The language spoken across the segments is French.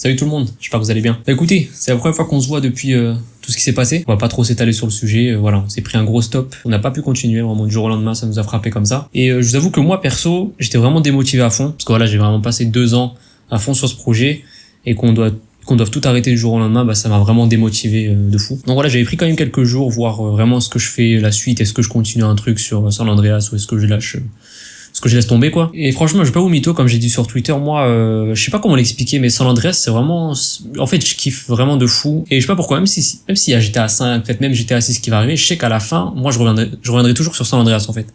Salut tout le monde, j'espère que vous allez bien. Bah écoutez, c'est la première fois qu'on se voit depuis tout ce qui s'est passé. On va pas trop s'étaler sur le sujet, voilà, on s'est pris un gros stop. On n'a pas pu continuer, vraiment du jour au lendemain, ça nous a frappé comme ça. Et je vous avoue que moi, perso, j'étais vraiment démotivé à fond. Parce que voilà, j'ai vraiment passé 2 ans à fond sur ce projet. Et qu'on doive tout arrêter du jour au lendemain, bah ça m'a vraiment démotivé de fou. Donc voilà, j'avais pris quand même quelques jours, voir vraiment ce que je fais, la suite, est-ce que je continue un truc sur San Andreas ou est-ce que je lâche... ce que je laisse tomber quoi. Et franchement, je vais pas vous mytho, comme j'ai dit sur Twitter, moi je sais pas comment l'expliquer, mais San Andreas c'est vraiment, en fait je kiffe vraiment de fou. Et je sais pas pourquoi, même si y a GTA 5, peut-être même GTA 6 qui va arriver, je sais qu'à la fin, moi je reviendrai toujours sur San Andreas en fait.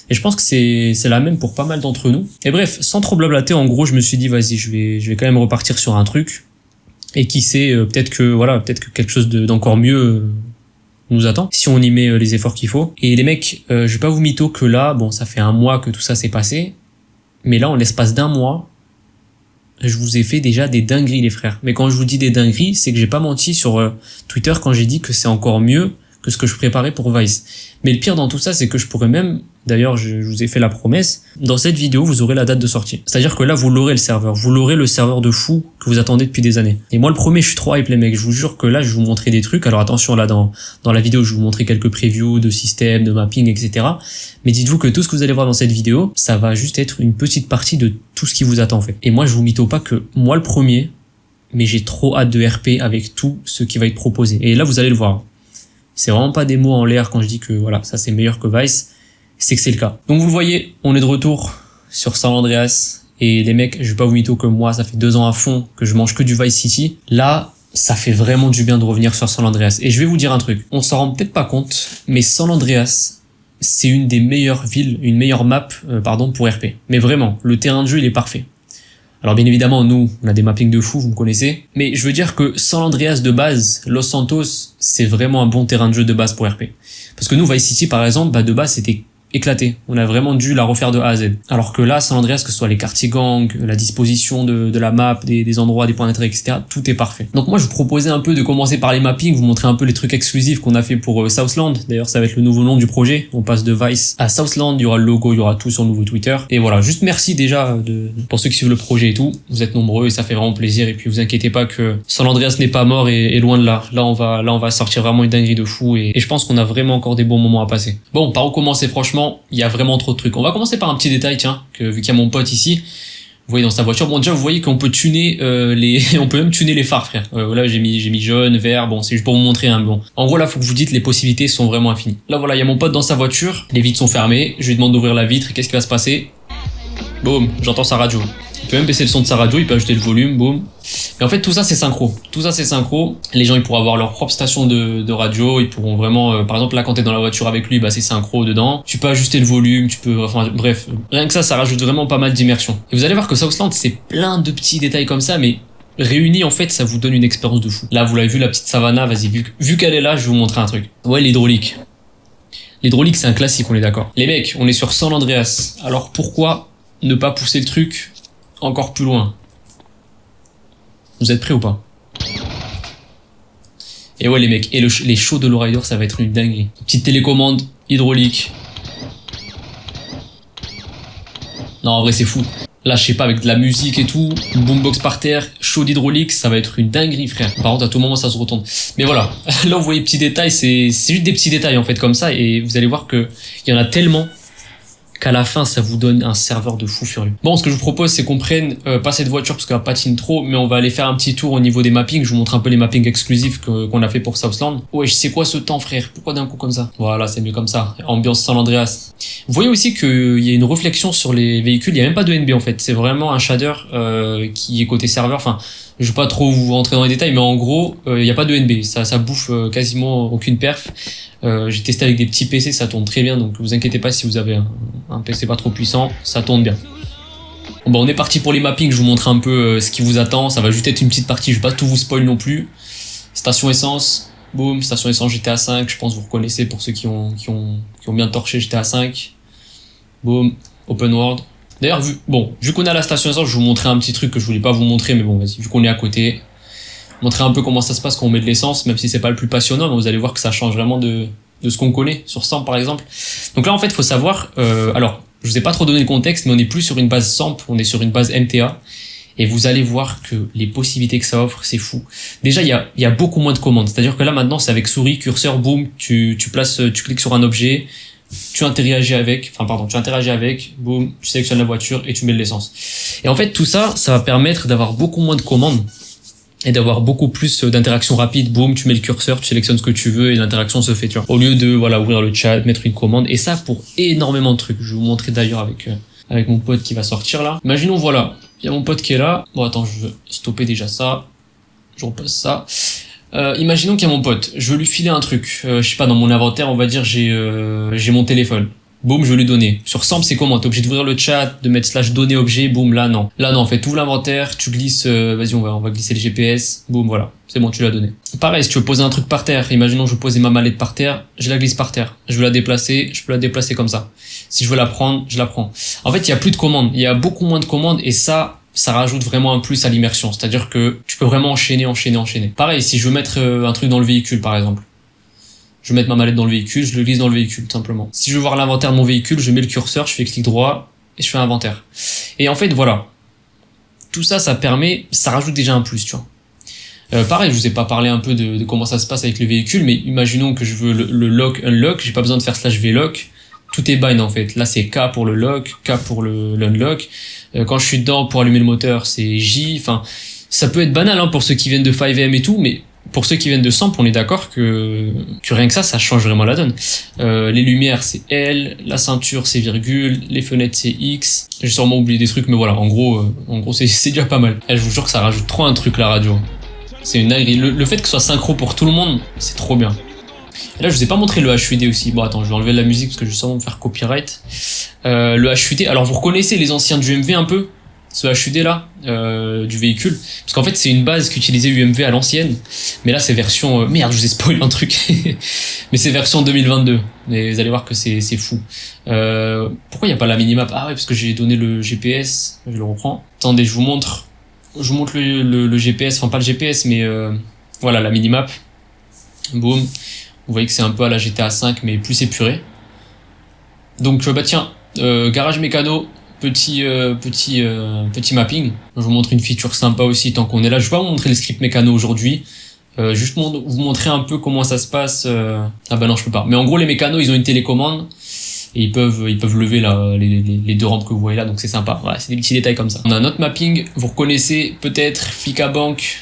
Et je pense que c'est la même pour pas mal d'entre nous. Et bref, sans trop blablater, en gros je me suis dit vas-y, je vais quand même repartir sur un truc. Et qui sait, peut-être que quelque chose d'encore mieux nous attend, si on y met les efforts qu'il faut. Et les mecs, je vais pas vous mytho que là, bon, ça fait 1 mois que tout ça s'est passé, mais là, en l'espace d'1 mois, je vous ai fait déjà des dingueries, les frères. Mais quand je vous dis des dingueries, c'est que j'ai pas menti sur Twitter quand j'ai dit que c'est encore mieux que ce que je préparais pour Vice. Mais le pire dans tout ça, c'est que je pourrais même, d'ailleurs je vous ai fait la promesse, dans cette vidéo vous aurez la date de sortie. C'est-à-dire que là vous l'aurez le serveur de fou que vous attendez depuis des années. Et moi le premier, je suis trop hype les mecs, je vous jure que là je vais vous montrer des trucs. Alors attention, là dans la vidéo je vais vous montrer quelques previews de système, de mapping, etc. Mais dites-vous que tout ce que vous allez voir dans cette vidéo, ça va juste être une petite partie de tout ce qui vous attend en fait. Et moi je vous mytho pas que moi le premier, mais j'ai trop hâte de RP avec tout ce qui va être proposé. Et là vous allez le voir. C'est vraiment pas des mots en l'air quand je dis que voilà, ça c'est meilleur que Vice, c'est que c'est le cas. Donc vous le voyez, on est de retour sur San Andreas, et les mecs, je vais pas vous mytho que moi, ça fait 2 ans à fond que je mange que du Vice City. Là, ça fait vraiment du bien de revenir sur San Andreas. Et je vais vous dire un truc, on s'en rend peut-être pas compte, mais San Andreas, c'est une des meilleures villes, une meilleure map, pour RP. Mais vraiment, le terrain de jeu, il est parfait. Alors bien évidemment, nous, on a des mappings de fou, vous me connaissez. Mais je veux dire que San Andreas de base, Los Santos, c'est vraiment un bon terrain de jeu de base pour RP. Parce que nous, Vice City, par exemple, de base, c'était éclaté. On a vraiment dû la refaire de A à Z. Alors que là, San Andreas, que ce soit les quartiers gangs, la disposition de la map, des endroits, des points d'intérêt, etc., tout est parfait. Donc moi, je vous proposais un peu de commencer par les mappings, vous montrer un peu les trucs exclusifs qu'on a fait pour Southland. D'ailleurs, ça va être le nouveau nom du projet. On passe de Vice à Southland, il y aura le logo, il y aura tout sur le nouveau Twitter. Et voilà, juste merci déjà pour ceux qui suivent le projet et tout. Vous êtes nombreux et ça fait vraiment plaisir. Et puis vous inquiétez pas que San Andreas n'est pas mort et loin de là. Là, on va sortir vraiment une dinguerie de fou et je pense qu'on a vraiment encore des bons moments à passer. Bon, par où commencer franchement? Il y a vraiment trop de trucs. On va commencer par un petit détail, tiens, vu qu'il y a mon pote ici. Vous voyez dans sa voiture. Bon, déjà, vous voyez qu'on peut tuner on peut même tuner les phares, frère. Là, j'ai mis jaune, vert. Bon, c'est juste pour vous montrer, hein. Bon. En gros, là, faut que vous dites, les possibilités sont vraiment infinies. Là, voilà, il y a mon pote dans sa voiture. Les vitres sont fermées. Je lui demande d'ouvrir la vitre. Et qu'est-ce qui va se passer? Boum, j'entends sa radio. Il peut même baisser le son de sa radio, il peut ajouter le volume, boum. Et en fait, tout ça, c'est synchro. Tout ça, c'est synchro. Les gens, ils pourront avoir leur propre station de radio. Ils pourront vraiment, par exemple, là, quand t'es dans la voiture avec lui, bah, c'est synchro dedans. Tu peux ajuster le volume, enfin, bref. Rien que ça rajoute vraiment pas mal d'immersion. Et vous allez voir que Southland, c'est plein de petits détails comme ça, mais réunis, en fait, ça vous donne une expérience de fou. Là, vous l'avez vu, la petite savannah, vas-y, vu qu'elle est là, je vais vous montrer un truc. Ouais, l'hydraulique. L'hydraulique, c'est un classique, on est d'accord. Les mecs, on est sur San Andreas. Alors, pourquoi ne pas pousser le truc encore plus loin? Vous êtes prêts ou pas? Et ouais les mecs, et les shows de Lowrider, ça va être une dinguerie. Petite télécommande hydraulique. Non, en vrai c'est fou. Là je sais pas, avec de la musique et tout, une boombox par terre, show d'hydraulique, ça va être une dinguerie frère. Par contre à tout moment ça se retourne. Mais voilà, là vous voyez petits détails, c'est juste des petits détails en fait comme ça, et vous allez voir que il y en a tellement qu'à la fin ça vous donne un serveur de fou furieux. Bon, ce que je vous propose, c'est qu'on prenne pas cette voiture parce qu'elle patine trop, mais on va aller faire un petit tour au niveau des mappings. Je vous montre un peu les mappings exclusifs qu'on a fait pour Southland. Ouais, je sais quoi ce temps frère, pourquoi d'un coup comme ça? Voilà, c'est mieux comme ça, ambiance San Andreas. Vous voyez aussi qu'il y a une réflexion sur les véhicules, il y a même pas de NB en fait, c'est vraiment un shader qui est côté serveur. Enfin, je vais pas trop vous rentrer dans les détails, mais en gros, il y a pas de NB, ça bouffe quasiment aucune perf. J'ai testé avec des petits PC, ça tourne très bien, donc vous inquiétez pas si vous avez un PC pas trop puissant, ça tourne bien. Bon bah on est parti pour les mappings, je vous montre un peu ce qui vous attend, ça va juste être une petite partie, je vais pas tout vous spoil non plus. Station essence, boum, station essence GTA 5, je pense que vous reconnaissez pour ceux qui ont bien torché GTA 5. Boum, open world. D'ailleurs, vu qu'on est à la station essence, je vais vous montrer un petit truc que je voulais pas vous montrer, mais bon vas-y, vu qu'on est à côté. Montrer un peu comment ça se passe quand on met de l'essence, même si c'est pas le plus passionnant, mais vous allez voir que ça change vraiment de ce qu'on connaît sur 100 par exemple. Donc là en fait il faut savoir, alors je vous ai pas trop donné le contexte, mais on est plus sur une base SAMP, on est sur une base MTA, et vous allez voir que les possibilités que ça offre, c'est fou. Déjà, il y a beaucoup moins de commandes. C'est-à-dire que là, maintenant, c'est avec souris, curseur, boum, tu cliques sur un objet, tu interagis avec, boum, tu sélectionnes la voiture et tu mets de l'essence. Et en fait, tout ça, ça va permettre d'avoir beaucoup moins de commandes et d'avoir beaucoup plus d'interactions rapides. Boum, tu mets le curseur, tu sélectionnes ce que tu veux et l'interaction se fait, tu vois. Au lieu de, voilà, ouvrir le chat, mettre une commande. Et ça, pour énormément de trucs. Je vais vous montrer d'ailleurs avec mon pote qui va sortir là. Imaginons, voilà, il y a mon pote qui est là. Bon, attends, je veux stopper déjà ça. Je repasse ça. Imaginons qu'il y a mon pote. Je veux lui filer un truc. Je sais pas, dans mon inventaire, on va dire, j'ai mon téléphone. Boum, je vais lui donner. Sur Sample, c'est comment? T'es obligé d'ouvrir le chat, de mettre / données objet, boum, là non. Là non, en fait, ouvre l'inventaire, tu glisses, vas-y, on va glisser le GPS, boum, voilà. C'est bon, tu l'as donné. Pareil, si tu veux poser un truc par terre, imaginons je veux poser ma mallette par terre, je la glisse par terre. Je veux la déplacer, je peux la déplacer comme ça. Si je veux la prendre, je la prends. En fait, il y a plus de commandes, il y a beaucoup moins de commandes et ça rajoute vraiment un plus à l'immersion. C'est-à-dire que tu peux vraiment enchaîner. Pareil, si je veux mettre un truc dans le véhicule, par exemple. Je vais mettre ma mallette dans le véhicule, je le glisse dans le véhicule, tout simplement. Si je veux voir l'inventaire de mon véhicule, je mets le curseur, je fais clic droit et je fais inventaire. Et en fait, voilà. Tout ça, ça rajoute déjà un plus, tu vois. Pareil, je vous ai pas parlé un peu de comment ça se passe avec le véhicule, mais imaginons que je veux le lock, unlock, j'ai pas besoin de faire /vlock. Tout est bind en fait. Là, c'est K pour le lock, K pour l'unlock. Quand je suis dedans pour allumer le moteur, c'est J. Enfin, ça peut être banal hein, pour ceux qui viennent de 5M et tout, mais pour ceux qui viennent de Sample, on est d'accord que rien que ça change vraiment la donne. Les lumières, c'est L, la ceinture, c'est virgule, les fenêtres, c'est X. J'ai sûrement oublié des trucs, mais voilà, en gros, c'est déjà pas mal. Et je vous jure que ça rajoute trop un truc, la radio. C'est une dinguerie. Le fait que ce soit synchro pour tout le monde, c'est trop bien. Et là, je vous ai pas montré le HUD aussi. Bon, attends, je vais enlever la musique parce que je vais sûrement me faire copyright. Le HUD, alors vous reconnaissez les anciens du UMV un peu? Ce HUD là, du véhicule. Parce qu'en fait, c'est une base qu'utilisait UMV à l'ancienne. Mais là, c'est version... Merde, je vous ai spoilé un truc. Mais c'est version 2022. Mais vous allez voir que c'est fou. Pourquoi il n'y a pas la minimap? Ah ouais, parce que j'ai donné le GPS. Je le reprends. Attendez, je vous montre le GPS. Enfin, pas le GPS, mais voilà, la minimap. Boum. Vous voyez que c'est un peu à la GTA 5, mais plus épuré. Donc, bah tiens, garage mécano... Petit mapping. Je vous montre une feature sympa aussi tant qu'on est là. Je vais pas vous montrer les scripts mécano aujourd'hui. Juste vous montrer un peu comment ça se passe. Ah bah non, je peux pas. Mais en gros, les mécanos, ils ont une télécommande et ils peuvent lever là, les deux rampes que vous voyez là. Donc c'est sympa. Voilà, c'est des petits détails comme ça. On a un autre mapping. Vous reconnaissez peut-être Flica Bank.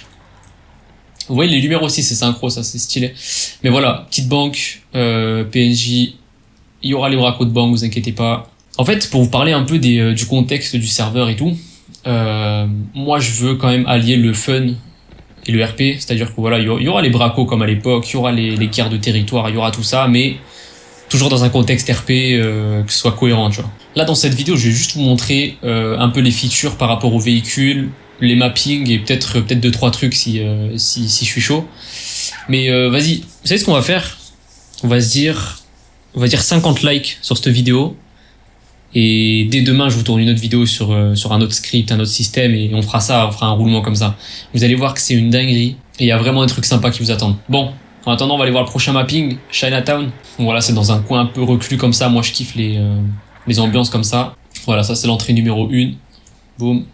Vous voyez les lumières aussi, c'est synchro, ça c'est stylé. Mais voilà, petite banque, PNJ. Il y aura les bracos de banque, vous inquiétez pas. En fait, pour vous parler un peu du contexte du serveur et tout, moi je veux quand même allier le fun et le RP, c'est-à-dire que voilà, il y aura les bracos comme à l'époque, il y aura les guerres de territoire, il y aura tout ça, mais toujours dans un contexte RP que ce soit cohérent, tu vois. Là, dans cette vidéo, je vais juste vous montrer un peu les features par rapport au véhicule, les mappings et peut-être 2-3 trucs si je suis chaud. Mais vas-y, vous savez ce qu'on va faire? On va dire 50 likes sur cette vidéo. Et dès demain, je vous tourne une autre vidéo sur un autre script, un autre système, et on fera un roulement comme ça. Vous allez voir que c'est une dinguerie, et il y a vraiment des trucs sympas qui vous attendent. Bon, en attendant, on va aller voir le prochain mapping, Chinatown. Bon, voilà, c'est dans un coin un peu reclus comme ça. Moi, je kiffe les ambiances comme ça. Voilà, ça c'est l'entrée numéro 1. Boum.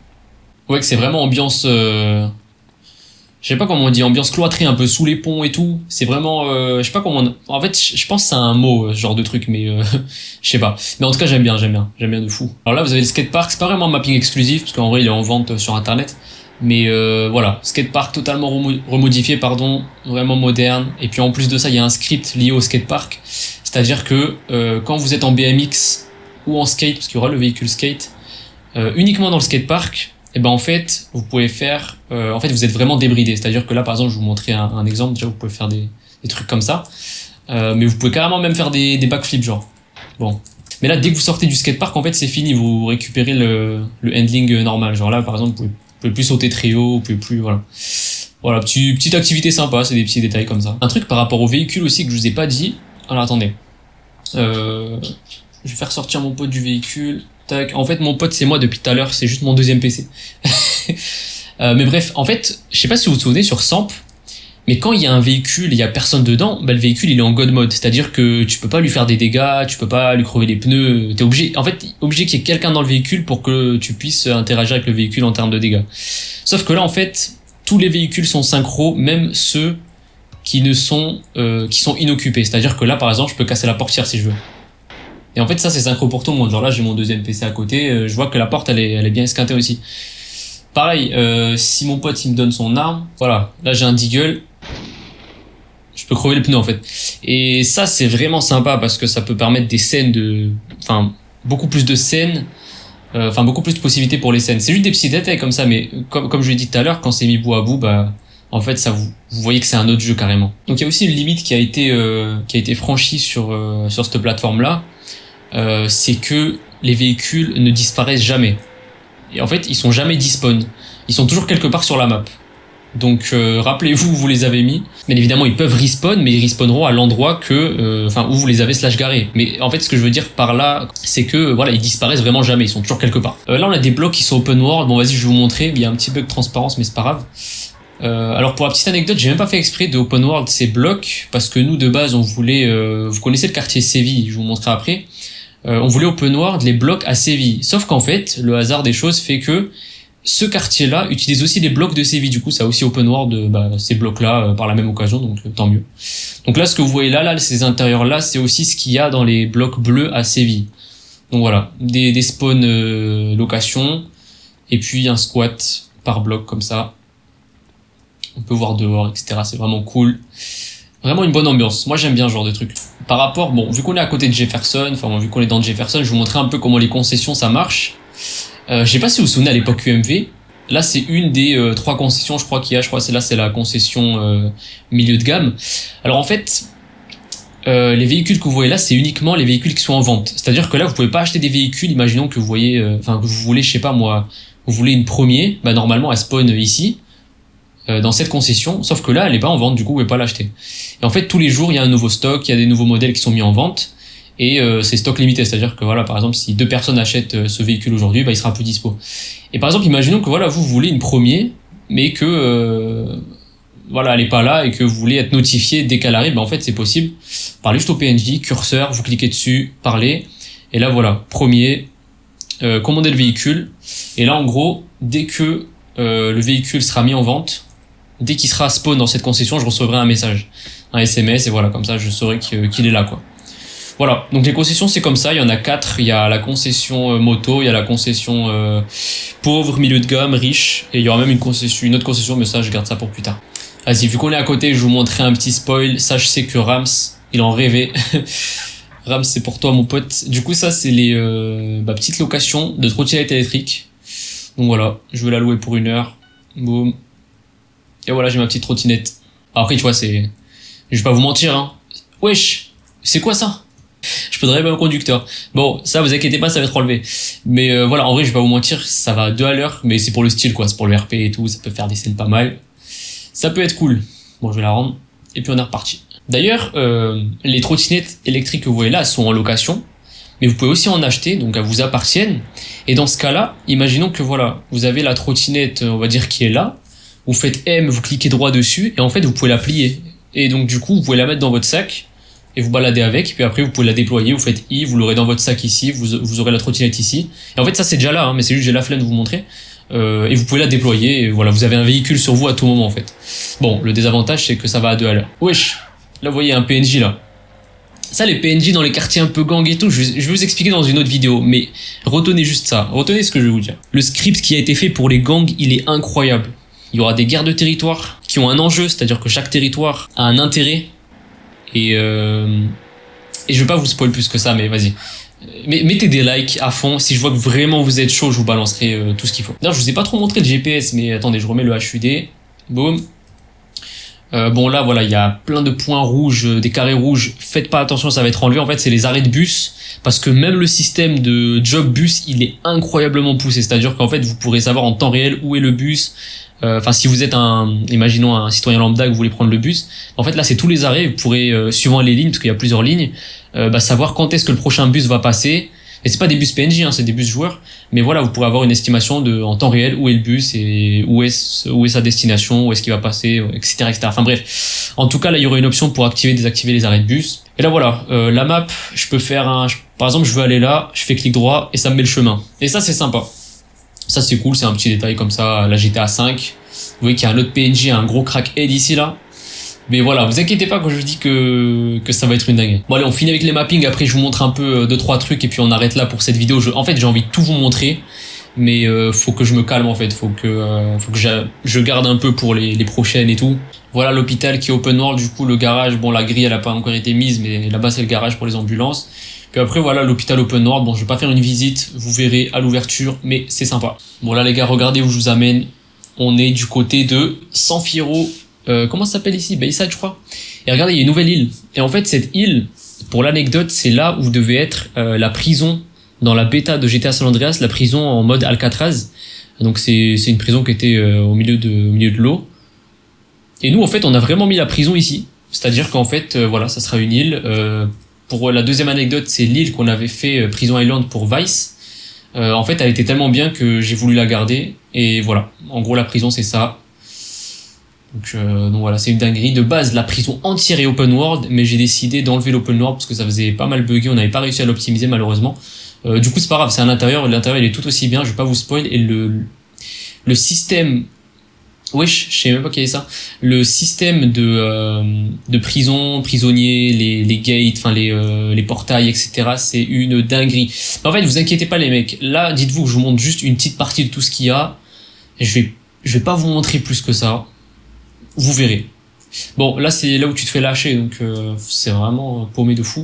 Ouais, que c'est vraiment ambiance... je sais pas comment on dit, ambiance cloîtrée, un peu sous les ponts et tout. C'est vraiment, je sais pas comment en fait, je pense que c'est un mot, ce genre de truc, mais je sais pas. Mais en tout cas, j'aime bien de fou. Alors là, vous avez le skatepark, c'est pas vraiment un mapping exclusif, parce qu'en vrai, il est en vente sur internet. Mais voilà, skatepark totalement remodifié, pardon, vraiment moderne. Et puis en plus de ça, il y a un script lié au skatepark. C'est-à-dire que quand vous êtes en BMX ou en skate, parce qu'il y aura le véhicule skate, uniquement dans le skatepark, et ben en fait vous pouvez faire en fait vous êtes vraiment débridé, c'est-à-dire que là par exemple je vais vous montrer un exemple. Déjà vous pouvez faire des trucs comme ça, mais vous pouvez carrément même faire des backflips genre. Bon, mais là dès que vous sortez du skatepark en fait c'est fini, vous récupérez le handling normal, genre là par exemple vous pouvez plus sauter très haut, vous pouvez plus, voilà, petite activité sympa, c'est des petits détails comme ça. Un truc par rapport au véhicule aussi que je vous ai pas dit, alors attendez, je vais faire sortir mon pote du véhicule. En fait, mon pote, c'est moi depuis tout à l'heure, c'est juste mon deuxième PC. Mais bref, en fait, je sais pas si vous vous souvenez, sur Sample, Mais quand il y a un véhicule, il y a personne dedans, bah le véhicule il est en God mode, c'est-à-dire que tu peux pas lui faire des dégâts, tu peux pas lui crever les pneus, t'es obligé, en fait, obligé qu'il y ait quelqu'un dans le véhicule pour que tu puisses interagir avec le véhicule en termes de dégâts. Sauf que là en fait, tous les véhicules sont synchro, même ceux qui sont inoccupés, c'est-à-dire que là par exemple, je peux casser la portière si je veux. Et en fait ça c'est synchro pour tout le monde, genre là j'ai mon deuxième PC à côté, je vois que la porte elle est bien esquintée aussi. Pareil, si mon pote il me donne son arme, voilà, là j'ai un deagle, je peux crever le pneu en fait. Et ça c'est vraiment sympa parce que ça peut permettre des scènes beaucoup plus de scènes, beaucoup plus de possibilités pour les scènes. C'est juste des petits détails comme ça, mais comme je l'ai dit tout à l'heure, quand c'est mis bout à bout, bah en fait ça vous voyez que c'est un autre jeu carrément. Donc il y a aussi une limite qui a été franchie sur cette plateforme là, c'est que les véhicules ne disparaissent jamais. Et en fait, ils sont jamais despawn. Ils sont toujours quelque part sur la map. Donc, rappelez-vous où vous les avez mis. Bien évidemment, ils peuvent respawn, mais ils respawneront à l'endroit où vous les avez garé. Mais en fait, ce que je veux dire par là, c'est que, voilà, ils disparaissent vraiment jamais. Ils sont toujours quelque part. Là, on a des blocs qui sont open world. Bon, vas-y, je vais vous montrer. Il y a un petit bug de transparence, mais c'est pas grave. Alors, pour la petite anecdote, j'ai même pas fait exprès de open world ces blocs, parce que nous, de base, on voulait, vous connaissez le quartier Séville, je vous montrerai après. On voulait open world les blocs à Séville. Sauf qu'en fait, le hasard des choses fait que ce quartier-là utilise aussi les blocs de Séville. Du coup, ça a aussi open world ces blocs-là par la même occasion, donc tant mieux. Donc là, ce que vous voyez là, ces intérieurs-là, c'est aussi ce qu'il y a dans les blocs bleus à Séville. Donc voilà, des spawns location, et puis un squat par bloc comme ça. On peut voir dehors, etc. C'est vraiment cool. Vraiment une bonne ambiance. Moi, j'aime bien ce genre de truc. Par rapport, bon, vu qu'on est à côté de Jefferson, vu qu'on est dans Jefferson, je vais vous montrer un peu comment les concessions ça marche. Je sais pas si vous vous souvenez à l'époque UMV. Là, c'est une des 3 concessions, je crois qu'il y a. Je crois que c'est la concession milieu de gamme. Alors en fait, les véhicules que vous voyez là, c'est uniquement les véhicules qui sont en vente. C'est-à-dire que là, vous pouvez pas acheter des véhicules. Imaginons que vous voyez, que vous voulez, je sais pas moi, vous voulez une Premier, bah normalement elle spawn ici. Dans cette concession, sauf que là elle est pas en vente, du coup vous pouvez pas l'acheter. Et en fait tous les jours il y a un nouveau stock, il y a des nouveaux modèles qui sont mis en vente, et c'est stock limité, c'est-à-dire que voilà, par exemple si 2 personnes achètent ce véhicule aujourd'hui, bah il sera plus dispo. Et par exemple imaginons que voilà, vous voulez une Premier, mais que voilà, elle est pas là et que vous voulez être notifié dès qu'elle arrive, bah en fait c'est possible. Parlez juste au PNJ, curseur, vous cliquez dessus, parlez, et là voilà, Premier, commandez le véhicule, et là en gros dès que le véhicule sera mis en vente, dès qu'il sera spawn dans cette concession, je recevrai un message, un SMS, et voilà, comme ça je saurai qu'il est là, quoi. Voilà, donc les concessions c'est comme ça, il y en a 4, il y a la concession moto, il y a la concession pauvre, milieu de gamme, riche, et il y aura même une autre concession, mais ça je garde ça pour plus tard. Vas-y, vu qu'on est à côté, je vais vous montrer un petit spoil, ça je sais que Rams, il en rêvait. Rams, c'est pour toi mon pote. Du coup ça c'est les petites locations de trottinettes électriques. Donc voilà, je vais la louer pour 1 heure, boum. Et voilà, j'ai ma petite trottinette. Après, tu vois, je vais pas vous mentir, hein. Wesh, c'est quoi ça? Je peux driver un conducteur. Bon, ça, vous inquiétez pas, ça va être relevé. Mais voilà, en vrai, je vais pas vous mentir, ça va 2 à l'heure, mais c'est pour le style, quoi. C'est pour le RP et tout, ça peut faire des scènes pas mal. Ça peut être cool. Bon, je vais la rendre. Et puis on est reparti. D'ailleurs, les trottinettes électriques que vous voyez là, elles sont en location. Mais vous pouvez aussi en acheter, donc elles vous appartiennent. Et dans ce cas-là, imaginons que voilà, vous avez la trottinette, on va dire, qui est là. Vous faites M, vous cliquez droit dessus, et en fait vous pouvez la plier. Et donc du coup vous pouvez la mettre dans votre sac, et vous baladez avec, et puis après vous pouvez la déployer, vous faites I, vous l'aurez dans votre sac ici, vous aurez la trottinette ici. Et en fait ça c'est déjà là, hein, mais c'est juste j'ai la flemme de vous montrer. Et vous pouvez la déployer, et voilà, vous avez un véhicule sur vous à tout moment en fait. Bon, le désavantage c'est que ça va à 2 à l'heure. Wesh, là vous voyez un PNJ là. Ça, les PNJ dans les quartiers un peu gang et tout, je vais vous expliquer dans une autre vidéo, mais retenez juste ça, retenez ce que je vais vous dire. Le script qui a été fait pour les gangs, il est incroyable. Il y aura des guerres de territoire qui ont un enjeu, c'est-à-dire que chaque territoire a un intérêt. Et je vais pas vous spoil plus que ça, mais vas-y. Mettez des likes à fond. Si je vois que vraiment vous êtes chaud, je vous balancerai tout ce qu'il faut. D'ailleurs, je vous ai pas trop montré le GPS, mais attendez, je remets le HUD. Boum. Bon là, voilà, il y a plein de points rouges, des carrés rouges. Faites pas attention, ça va être enlevé. En fait, c'est les arrêts de bus. Parce que même le système de job bus, il est incroyablement poussé. C'est-à-dire qu'en fait, vous pourrez savoir en temps réel où est le bus. Si vous êtes imaginons un citoyen lambda que vous voulez prendre le bus, en fait là c'est tous les arrêts, vous pourrez suivant les lignes, parce qu'il y a plusieurs lignes, savoir quand est-ce que le prochain bus va passer, Et c'est pas des bus PNJ, hein, c'est des bus joueurs. Mais voilà, vous pourrez avoir une estimation de, en temps réel, où est le bus et où est sa destination, où est-ce qu'il va passer, etc., etc. Enfin bref. En tout cas, là, il y aurait une option pour activer, désactiver les arrêts de bus. Et là, voilà, la map, je peux faire par exemple, je veux aller là, je fais clic droit et ça me met le chemin. Et ça, c'est sympa. Ça, c'est cool, c'est un petit détail comme ça. Là, j'étais à 5. Vous voyez qu'il y a un autre PNJ, un gros crackhead ici, là. Mais voilà, vous inquiétez pas quand je vous dis que ça va être une dinguerie. Bon allez, on finit avec les mappings, après je vous montre un peu 2-3 trucs et puis on arrête là pour cette vidéo. En fait, j'ai envie de tout vous montrer, mais faut que je me calme en fait, faut que je garde un peu pour les prochaines et tout. Voilà l'hôpital qui est open world, du coup le garage, bon la grille elle a pas encore été mise, mais là-bas c'est le garage pour les ambulances. Puis après voilà l'hôpital open world, bon je vais pas faire une visite, vous verrez à l'ouverture, mais c'est sympa. Bon là les gars, regardez où je vous amène, on est du côté de San Fierro. Comment ça s'appelle ici? Bayside, je crois. Et regardez, il y a une nouvelle île. Et en fait, cette île, pour l'anecdote, c'est là où devait être la prison dans la bêta de GTA San Andreas, la prison en mode Alcatraz. Donc c'est une prison qui était au milieu de l'eau. Et nous, en fait, on a vraiment mis la prison ici. C'est-à-dire qu'en fait, voilà, ça sera une île. Pour la deuxième anecdote, c'est l'île qu'on avait fait Prison Island pour Vice. En fait, elle était tellement bien que j'ai voulu la garder. Et voilà, en gros, la prison, c'est ça. Donc voilà, c'est une dinguerie. De base, la prison entière est open world, mais j'ai décidé d'enlever l'open world parce que ça faisait pas mal bugger, on n'avait pas réussi à l'optimiser malheureusement. Du coup, c'est pas grave, c'est à l'intérieur il est tout aussi bien, je vais pas vous spoil. Et le système... Wesh, je sais même pas quel est ça. Le système de prison, prisonniers, les gates, enfin les portails, etc. C'est une dinguerie. En fait, vous inquiétez pas les mecs. Là, dites-vous que je vous montre juste une petite partie de tout ce qu'il y a. Je vais pas vous montrer plus que ça. Vous verrez. Bon, là c'est là où tu te fais lâcher, donc c'est vraiment paumé de fou.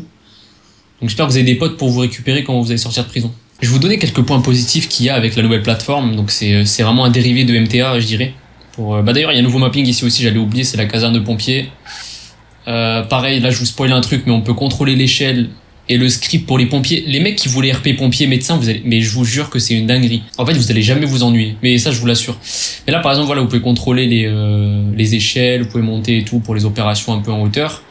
Donc j'espère que vous avez des potes pour vous récupérer quand vous allez sortir de prison. Je vais vous donner quelques points positifs qu'il y a avec la nouvelle plateforme. Donc c'est vraiment un dérivé de MTA, je dirais. D'ailleurs il y a un nouveau mapping ici aussi, j'allais oublier, c'est la caserne de pompiers. Pareil, là je vous spoil un truc, mais on peut contrôler l'échelle et le script pour les pompiers. Les mecs qui voulaient RP pompiers, médecins, mais je vous jure que c'est une dinguerie. En fait, vous allez jamais vous ennuyer. Mais ça, je vous l'assure. Mais là, par exemple, voilà, vous pouvez contrôler les échelles, vous pouvez monter et tout pour les opérations un peu en hauteur.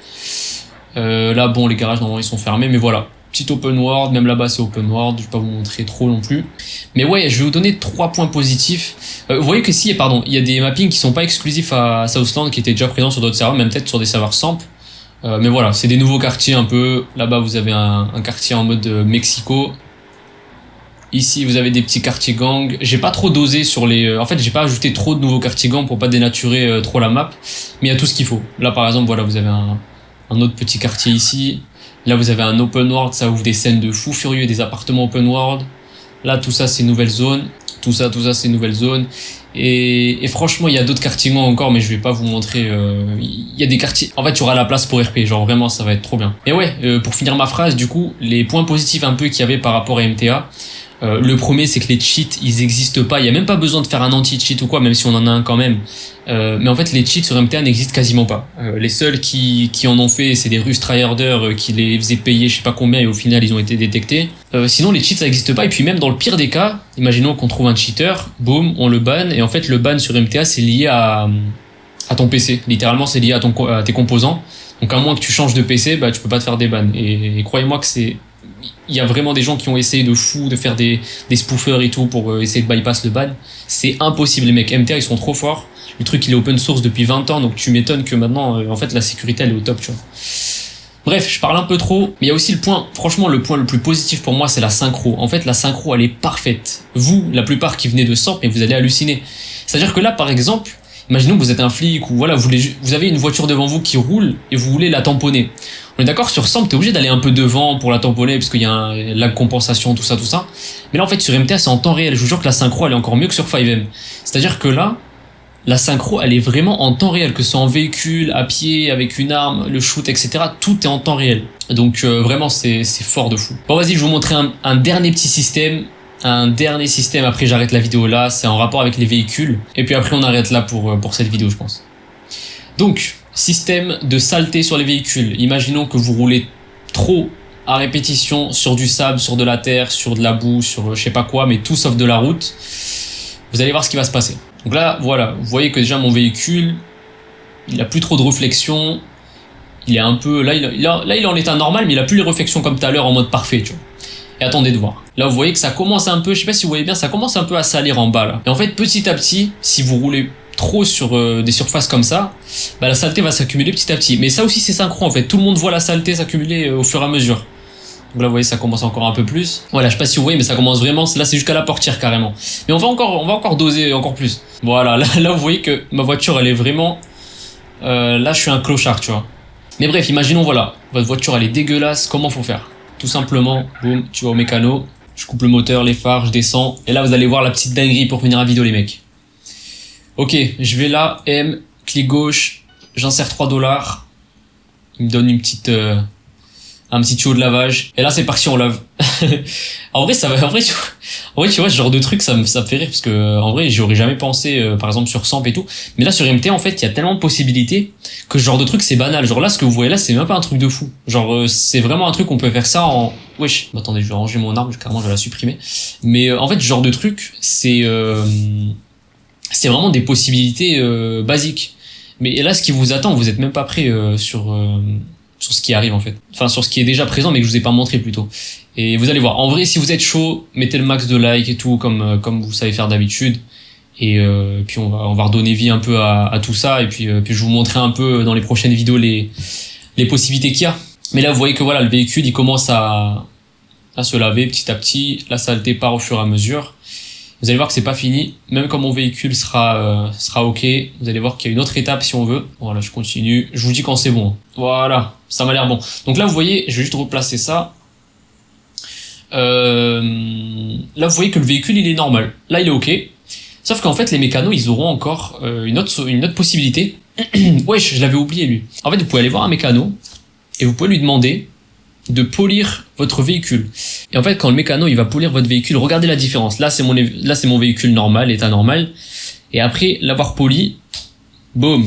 Là, bon, les garages, normalement, ils sont fermés, mais voilà. Petit open world, même là-bas, c'est open world. Je vais pas vous montrer trop non plus. Mais ouais, je vais vous donner 3 points positifs. Vous voyez que si, pardon, il y a des mappings qui sont pas exclusifs à Southland, qui étaient déjà présents sur d'autres serveurs, même peut-être sur des serveurs SAMP. Mais voilà, c'est des nouveaux quartiers un peu. Là-bas, vous avez un quartier en mode Mexico. Ici, vous avez des petits quartiers gang. J'ai pas trop dosé sur les... En fait, j'ai pas ajouté trop de nouveaux quartiers gang pour pas dénaturer trop la map. Mais il y a tout ce qu'il faut. Là, par exemple, voilà, vous avez un autre petit quartier ici. Là, vous avez un open world. Ça ouvre des scènes de fous furieux, des appartements open world. Là, tout ça, c'est nouvelle zone. Tout ça, c'est nouvelle zone. Et franchement, il y a d'autres quartiers encore, mais je vais pas vous montrer. Il y a des quartiers. En fait, tu auras la place pour RP. Genre vraiment, ça va être trop bien. Et ouais, pour finir ma phrase, du coup, les points positifs un peu qu'il y avait par rapport à MTA. Le premier, c'est que les cheats, ils existent pas. Il y a même pas besoin de faire un anti-cheat ou quoi, même si on en a un quand même. Mais en fait, les cheats sur MTA n'existent quasiment pas. Les seuls qui en ont fait, c'est des Rust tryharders qui les faisaient payer je sais pas combien et au final, ils ont été détectés. Sinon, les cheats, ça n'existe pas. Et puis même dans le pire des cas, imaginons qu'on trouve un cheater, boum, on le banne. Et en fait, le ban sur MTA, c'est lié à ton PC. Littéralement, c'est lié à tes composants. Donc à moins que tu changes de PC, bah tu peux pas te faire des bans. Et croyez-moi que il y a vraiment des gens qui ont essayé de fou de faire des spoofers et tout pour essayer de bypass le ban. C'est impossible les mecs. MTA ils sont trop forts. Le truc il est open source depuis 20 ans donc tu m'étonnes que maintenant en fait la sécurité elle est au top tu vois. Bref, je parle un peu trop, mais il y a aussi le point le plus positif pour moi c'est la synchro. En fait la synchro elle est parfaite. Vous, la plupart qui venez de SAMP, mais vous allez halluciner. C'est-à-dire que là par exemple, imaginons que vous êtes un flic ou voilà, vous avez une voiture devant vous qui roule et vous voulez la tamponner. On est d'accord, sur SAMP, t'es obligé d'aller un peu devant pour la tamponner parce qu'il y a la compensation, tout ça. Mais là, en fait, sur MTA, c'est en temps réel. Je vous jure que la synchro, elle est encore mieux que sur 5M. C'est-à-dire que là, la synchro, elle est vraiment en temps réel, que ce soit en véhicule, à pied, avec une arme, le shoot, etc. Tout est en temps réel. Donc, vraiment, c'est fort de fou. Bon, vas-y, je vais vous montrer un dernier petit système. Après j'arrête la vidéo là, c'est en rapport avec les véhicules. Et puis après, on arrête là pour cette vidéo, je pense. Donc, système de saleté sur les véhicules. Imaginons que vous roulez trop à répétition sur du sable, sur de la terre, sur de la boue, sur je sais pas quoi, mais tout sauf de la route. Vous allez voir ce qui va se passer. Donc là, voilà, vous voyez que déjà mon véhicule, il a plus trop de réflexion. Il est un peu... Là, il est en état normal, mais il a plus les réflexions comme tout à l'heure en mode parfait, tu vois. Et attendez de voir. Là, vous voyez que ça commence un peu, je sais pas si vous voyez bien, ça commence un peu à salir en bas là. Et en fait, petit à petit, si vous roulez trop sur des surfaces comme ça, bah la saleté va s'accumuler petit à petit. Mais ça aussi c'est synchro en fait, tout le monde voit la saleté s'accumuler au fur et à mesure. Donc là vous voyez ça commence encore un peu plus. Voilà, je sais pas si vous voyez mais ça commence vraiment, là c'est jusqu'à la portière carrément. Mais on va encore doser encore plus. Voilà, là vous voyez que ma voiture elle est vraiment... là je suis un clochard tu vois. Mais bref, imaginons voilà, votre voiture elle est dégueulasse, comment faut faire? Tout simplement, boum, tu vas au mécano, je coupe le moteur, les phares, je descends, et là vous allez voir la petite dinguerie pour finir la vidéo les mecs. Ok, je vais là, M, clic gauche, j'insère 3$. Il me donne une petite, un petit tuyau de lavage. Et là, c'est parti, on lave. En vrai, ça va, en vrai, tu vois, ce genre de truc, ça me fait rire parce que, en vrai, j'y aurais jamais pensé, par exemple, sur Samp et tout. Mais là, sur MT, en fait, il y a tellement de possibilités que ce genre de truc, c'est banal. Genre là, ce que vous voyez là, c'est même pas un truc de fou. Genre, c'est vraiment un truc, on peut faire ça en, wesh. Attendez, je vais ranger mon arme, carrément, je vais la supprimer. Mais, en fait, ce genre de truc, c'est vraiment des possibilités basiques. Mais là, ce qui vous attend, vous êtes même pas prêt sur ce qui arrive en fait. Enfin, sur ce qui est déjà présent, mais que je vous ai pas montré plutôt. Et vous allez voir. En vrai, si vous êtes chaud, mettez le max de likes et tout, comme vous savez faire d'habitude. Et puis on va redonner vie un peu à tout ça. Et puis je vous montrer un peu dans les prochaines vidéos les possibilités qu'il y a. Mais là, vous voyez que voilà, le véhicule, il commence à se laver petit à petit. La saleté part au fur et à mesure. Vous allez voir que c'est pas fini, même quand mon véhicule sera ok, vous allez voir qu'il y a une autre étape si on veut. Voilà, je continue, je vous dis quand c'est bon. Voilà, ça m'a l'air bon. Donc là vous voyez, je vais juste replacer ça. Là vous voyez que le véhicule il est normal, là il est ok. Sauf qu'en fait les mécanos ils auront encore une autre possibilité. Wesh, je l'avais oublié lui. En fait vous pouvez aller voir un mécano et vous pouvez lui demander de polir votre véhicule. Et en fait, quand le mécano il va polir votre véhicule, regardez la différence. Là, c'est mon véhicule normal, état normal. Et après l'avoir poli, boum,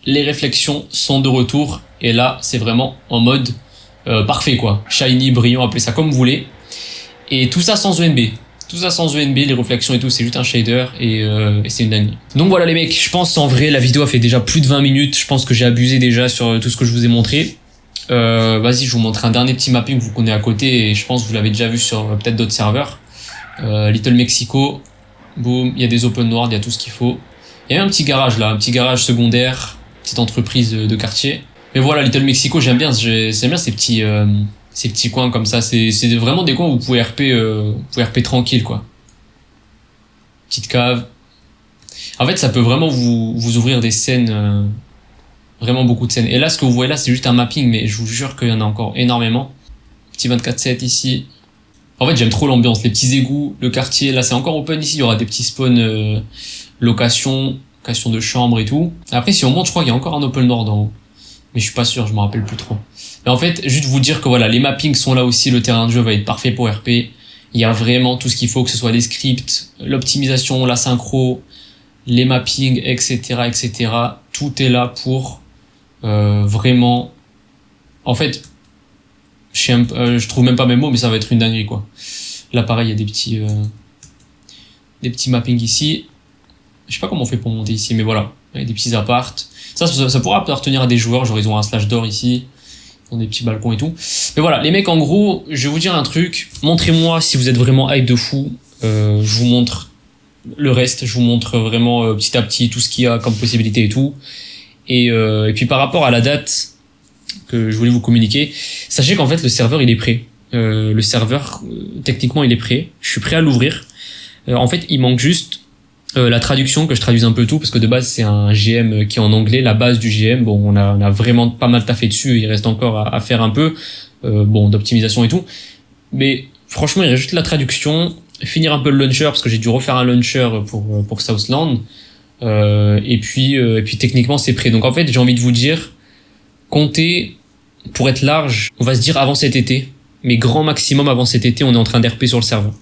les réflexions sont de retour. Et là, c'est vraiment en mode parfait quoi, shiny, brillant, appelez ça comme vous voulez. Et tout ça sans ENB. Tout ça sans ENB, les réflexions et tout, c'est juste un shader et c'est une dinguerie. Donc voilà les mecs, je pense en vrai la vidéo a fait déjà plus de 20 minutes. Je pense que j'ai abusé déjà sur tout ce que je vous ai montré. Vas-y, je vous montre un dernier petit mapping que vous connaissez à côté et je pense que vous l'avez déjà vu sur peut-être d'autres serveurs. Little Mexico, boum, il y a des open world, il y a tout ce qu'il faut. Il y a même un petit garage là, un petit garage secondaire, petite entreprise de quartier. Mais voilà, Little Mexico, j'aime bien ces petits coins comme ça. C'est vraiment des coins où vous pouvez RP tranquille quoi. Petite cave. En fait, ça peut vraiment vous ouvrir des scènes. Vraiment beaucoup de scènes. Et là, ce que vous voyez là, c'est juste un mapping, mais je vous jure qu'il y en a encore énormément. Petit 24/7 ici. En fait, j'aime trop l'ambiance, les petits égouts, le quartier. Là, c'est encore open ici. Il y aura des petits spawns location de chambre et tout. Après, si on monte, je crois qu'il y a encore un open world en haut. Mais je suis pas sûr, je me rappelle plus trop. Mais en fait, juste vous dire que voilà, les mappings sont là aussi. Le terrain de jeu va être parfait pour RP. Il y a vraiment tout ce qu'il faut, que ce soit les scripts, l'optimisation, la synchro, les mappings, etc., etc. Tout est là pour vraiment, en fait, je trouve même pas mes mots, mais ça va être une dinguerie quoi. Là pareil, il y a des petits mappings ici. Je sais pas comment on fait pour monter ici, mais voilà, il y a des petits apparts. Ça pourra appartenir à des joueurs, genre ils ont un slash d'or ici, ils ont des petits balcons et tout. Mais voilà, les mecs, en gros, je vais vous dire un truc. Montrez-moi si vous êtes vraiment hype de fou. Je vous montre le reste, je vous montre vraiment petit à petit tout ce qu'il y a comme possibilité et tout. Et puis par rapport à la date que je voulais vous communiquer, sachez qu'en fait le serveur il est prêt. Le serveur techniquement il est prêt. Je suis prêt à l'ouvrir. En fait il manque juste la traduction, que je traduise un peu tout parce que de base c'est un GM qui est en anglais, la base du GM. Bon, on a vraiment pas mal taffé dessus. Il reste encore à faire un peu bon d'optimisation et tout. Mais franchement il reste juste la traduction, finir un peu le launcher parce que j'ai dû refaire un launcher pour Southland. Et puis techniquement c'est prêt. Donc en fait j'ai envie de vous dire, comptez, pour être large, on va se dire avant cet été, mais grand maximum avant cet été on est en train d'RP sur le serveur.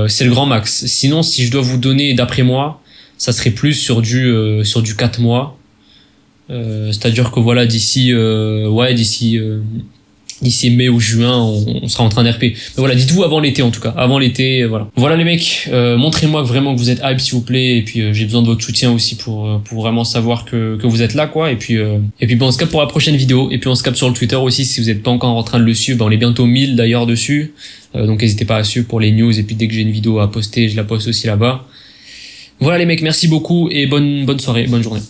C'est le grand max. Sinon si je dois vous donner d'après moi, ça serait plus sur du 4 mois. C'est à dire que voilà d'ici d'ici mai ou juin, on sera en train d'RP. Mais voilà, dites-vous avant l'été en tout cas, avant l'été, voilà. Voilà les mecs, montrez-moi vraiment que vous êtes hype s'il vous plaît, et puis j'ai besoin de votre soutien aussi pour vraiment savoir que vous êtes là quoi, et puis bon, on se capte pour la prochaine vidéo, et puis on se capte sur le Twitter aussi si vous n'êtes pas encore en train de le suivre, on est bientôt 1000 d'ailleurs dessus, donc n'hésitez pas à suivre pour les news, et puis dès que j'ai une vidéo à poster, je la poste aussi là-bas. Voilà les mecs, merci beaucoup, et bonne soirée, bonne journée.